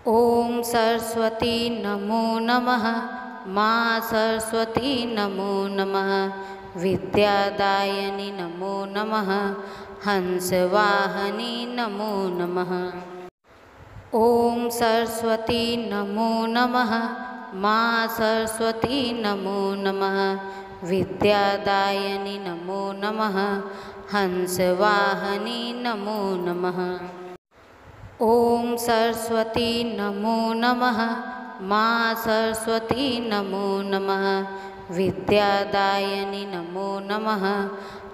ॐ सरस्वती नमो नमः। माँ सरस्वती नमो नमः। विद्यादायिनी नमो नमः। हंसवाहनी नमो नमः। ॐ सरस्वती नमो नमः। माँ सरस्वती नमो नमः। विद्यादायिनी नमो नमः। हंसवाहनी नमो नमः। ॐ सरस्वती नमो नमः। माँ सरस्वती नमो नमः। विद्यादायिनी नमो नमः।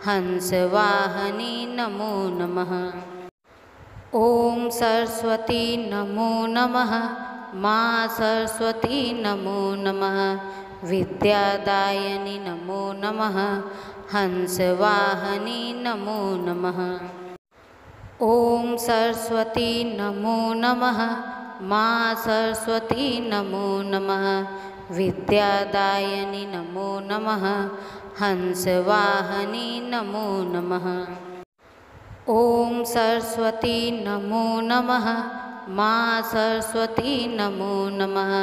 हंसवाहनी नमो नमः। ॐ सरस्वती नमो नमः। माँ सरस्वती नमो नमः। विद्यादायिनी नमो नमः। हंसवाहनी नमो नमः। ॐ सरस्वती नमो नमः। माँ सरस्वती नमो नमः। विद्यादायिनी नमो नमः। हंसवाहनी नमो नमः। ॐ सरस्वती नमो नमः। माँ सरस्वती नमो नमः।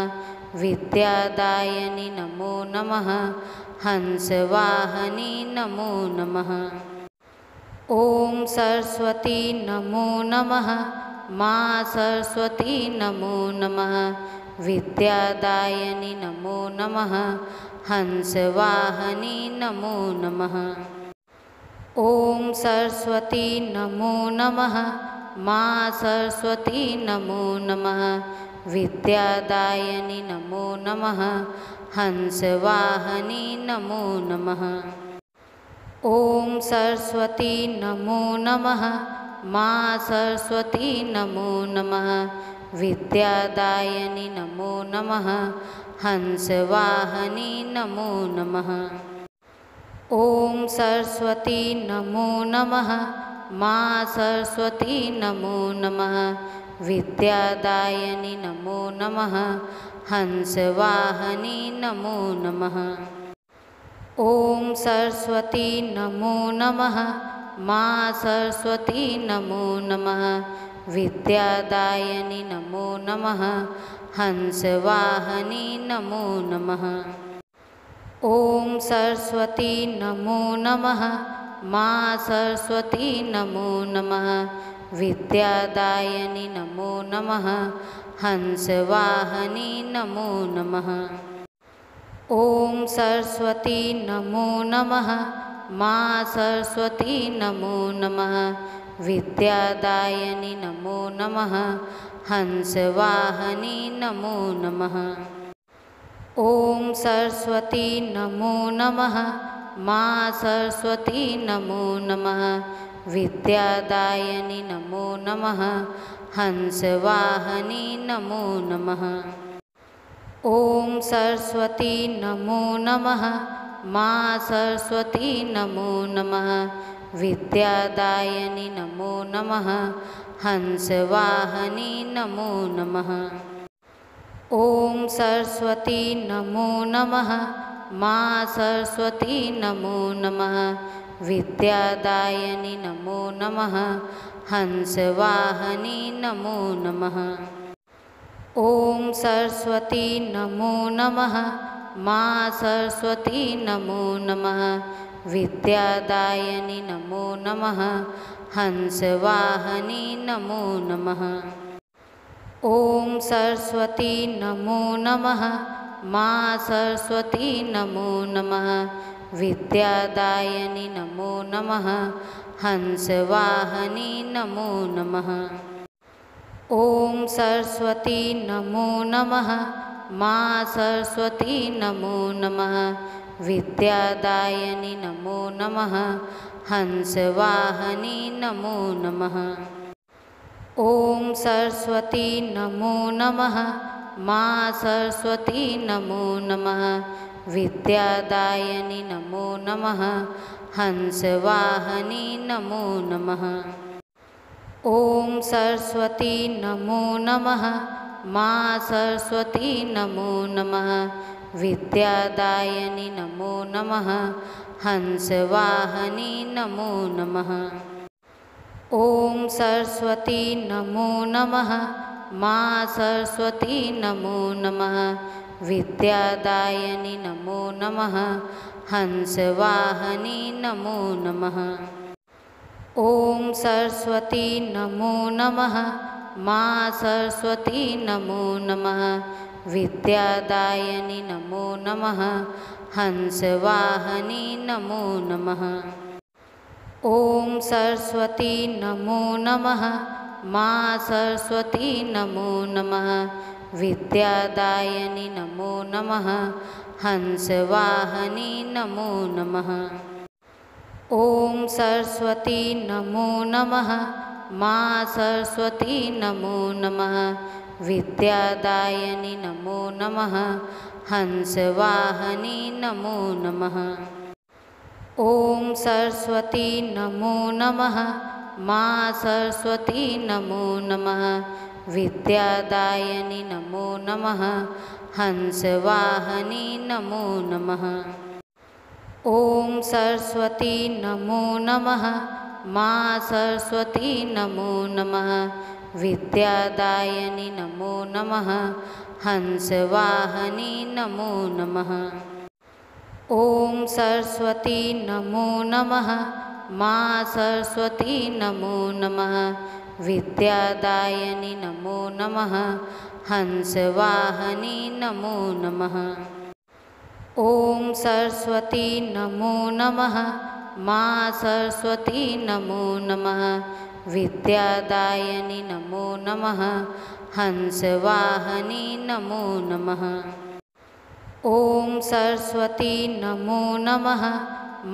विद्यादायिनी नमो नमः। हंसवाहनी नमो नमः। ॐ सरस्वती नमो नमः। माँ सरस्वती नमो नमः। विद्यादायिनी नमो नमः। हंसवाहनी नमो नमः। ॐ सरस्वती नमो नमः। माँ सरस्वती नमो नमः। विद्यादायिनी नमो नमः। हंसवाहनी नमो नमः। ॐ सरस्वती नमो नमः। माँ सरस्वती नमो नमः। विद्यादायिनी नमो नमः। हंसवाहनी नमो नमः। ॐ सरस्वती नमो नमः। माँ सरस्वती नमो नमः। विद्यादायिनी नमो नमः। हंसवाहनी नमो नमः। ॐ सरस्वती नमो नमः। माँ सरस्वती नमो नमः। विद्यादायिनी नमो नमः। हंसवाहनी नमो नमः। ॐ सरस्वती नमो नमः। माँ सरस्वती नमो नमः। विद्यादायिनी नमो नमः। हंसवाहनी नमो नमः। ॐ सरस्वती नमो नमः। माँ सरस्वती नमो नमः। विद्यादायिनी नमो नमः। हंसवाहनी नमो नमः। ॐ सरस्वती नमो नमः। माँ सरस्वती नमो नमः। विद्यादायिनी नमो नमः। हंसवाहनी नमो नमः। ॐ सरस्वती नमो नमः। माँ सरस्वती नमो नमः। विद्यादायिनी नमो नमः। हंसवाहनी नमो नमः। ॐ सरस्वती नमो नमः। माँ सरस्वती नमो नमः। विद्यादायिनी नमो नमः। हंसवाहनी नमो नमः। ॐ सरस्वती नमो नमः। माँ सरस्वती नमो नमः। विद्यादायिनी नमो नमः। हंसवाहनी नमो नमः। ॐ सरस्वती नमो नमः। माँ सरस्वती नमो नमः। विद्यादायिनी नमो नमः। हंसवाहनी नमो नमः। ॐ सरस्वती नमो नमः। माँ सरस्वती नमो नमः। विद्यादायिनी नमो नमः। हंसवाहनी नमो नमः। ॐ सरस्वती नमो नमः। माँ सरस्वती नमो नमः। विद्यादायिनी नमो नमः। हंसवाहनी नमो नमः। ॐ सरस्वती नमो नमः। माँ सरस्वती नमो नमः। विद्यादायिनी नमो नमः। हंसवाहनी नमो नमः। ॐ सरस्वती नमो नमः। माँ सरस्वती नमो नमः। विद्यादायिनी नमो नमः। हंसवाहनी नमो नमः। ओम सरस्वती नमो नमः। माँ सरस्वती नमो नमः। विद्यादायिनी नमो नमः। हंसवाहनी नमो नमः। ओम सरस्वती नमो नमः। माँ सरस्वती नमो नमः। विद्यादायिनी नमो नमः। हंसवाहनी नमो नमः। ओम सरस्वती नमो नमः। माँ सरस्वती नमो नमः। विद्यादायिनी नमो नमः। हंसवाहनी नमो नमः। ओम सरस्वती नमो नमः। माँ सरस्वती नमो नमः। विद्यादायिनी नमो नमः। हंसवाहनी नमो नमः। ओम सरस्वती नमो नमः। माँ सरस्वती नमो नमः। विद्यादायिनी नमो नमः। हंसवाहनी नमो नमः। ओम सरस्वती नमो नमः। माँ सरस्वती नमो नमः। विद्यादायिनी नमो नमः। हंसवाहनी नमो नमः। ओम सरस्वती नमो नमः। माँ सरस्वती नमो नमः। विद्यादायिनी नमो नमः। हंसवाहनी नमो नमः। ओम सरस्वती नमो नमः।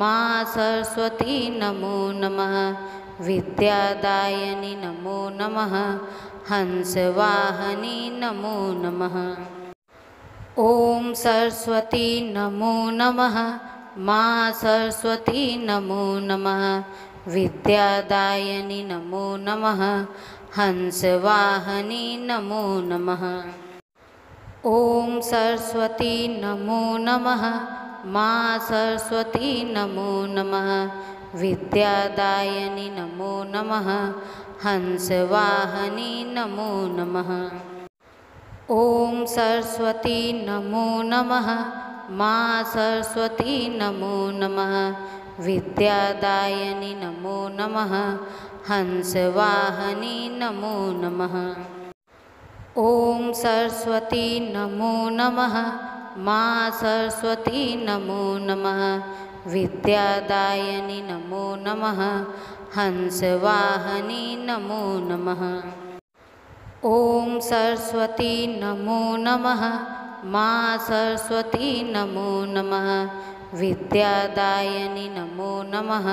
माँ सरस्वती नमो नमः। विद्यादायिनी नमो नमः। हंसवाहनी नमो नमः। ओम सरस्वती नमो नमः। माँ सरस्वती नमो नमः। विद्यादायिनी नमो नमः। हंसवाहनी नमो नमः। ओम सरस्वती नमो नमः। माँ सरस्वती नमो नमः। विद्यादायिनी नमो नमः। हंसवाहनी नमो नमः। ओम सरस्वती नमो नमः। माँ सरस्वती नमो नमः। विद्यादायिनी नमो नमः। हंसवाहनी नमो नमः। ओम सरस्वती नमो नमः। माँ सरस्वती नमो नमः। विद्यादायिनी नमो नमः। हंसवाहनी नमो नमः। ओम सरस्वती नमो नमः। माँ सरस्वती नमो नमः। विद्यादायिनी नमो नमः।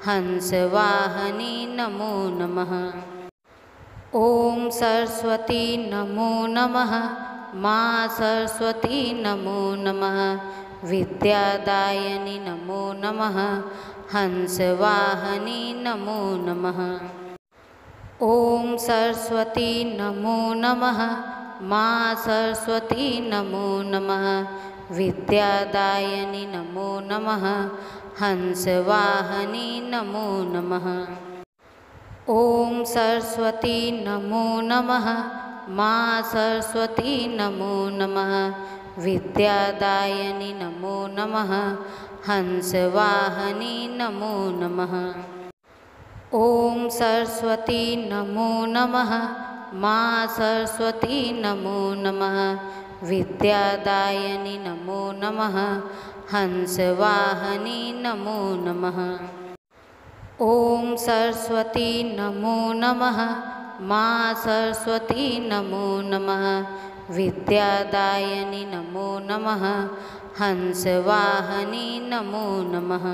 हंसवाहनी नमो नमः। ओम सरस्वती नमो नमः। माँ सरस्वती नमो नमः। विद्यादायिनी नमो नमः। हंसवाहनी नमो नमः। ओम सरस्वती नमो नमः। माँ सरस्वती नमो नमः। विद्यादायिनी नमो नमः। हंसवाहनी नमो नमः। ओम सरस्वती नमो नमः। माँ सरस्वती नमो नमः। विद्यादायिनी नमो नमः। हंसवाहनी नमो नमः। ओम सरस्वती नमो नमः। माँ सरस्वती नमो नमः। विद्यादायिनी नमो नमः। हंसवाहनी नमो नमः। ओम सरस्वती नमो नमः। माँ सरस्वती नमो नमः। विद्यादायिनी नमो नमः। हंसवाहनी नमो नमः।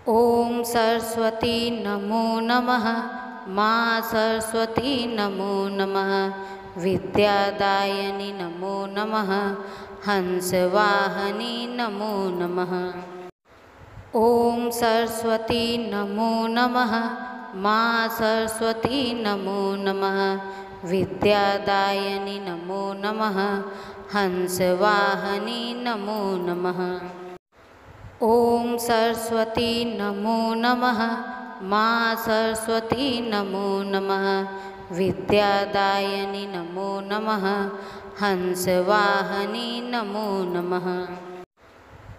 ओम सरस्वती नमो नमः। माँ सरस्वती नमो नमः। विद्यादायिनी नमो नमः। हंसवाहनी नमो नमः। ओम सरस्वती नमो नमः। माँ सरस्वती नमो नमः। विद्यादायिनी नमो नमः। हंसवाहनी नमो नमः। ओम सरस्वती नमो नमः। माँ सरस्वती नमो नमः। विद्यादायनि नमो नमः हंसवाहनि नमो नमः।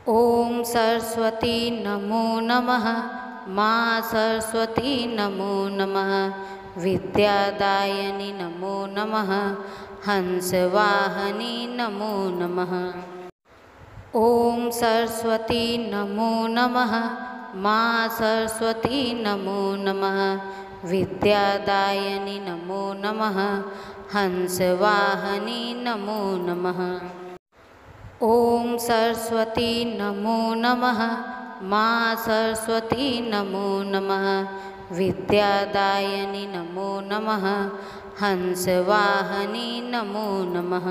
ॐ सरस्वती नमो नमः माँ सरस्वती नमो नमः विद्यादायनि नमो नमः हंसवाहनि नमो नमः। ॐ सरस्वती नमो नमः माँ सरस्वती नमो नमः विद्यादायनि नमो नमः हंसवाहनि नमो नमः। ॐ सरस्वती नमो नमः माँ सरस्वती नमो नमः विद्यादायनि नमो नमः हंसवाहनि नमो नमः।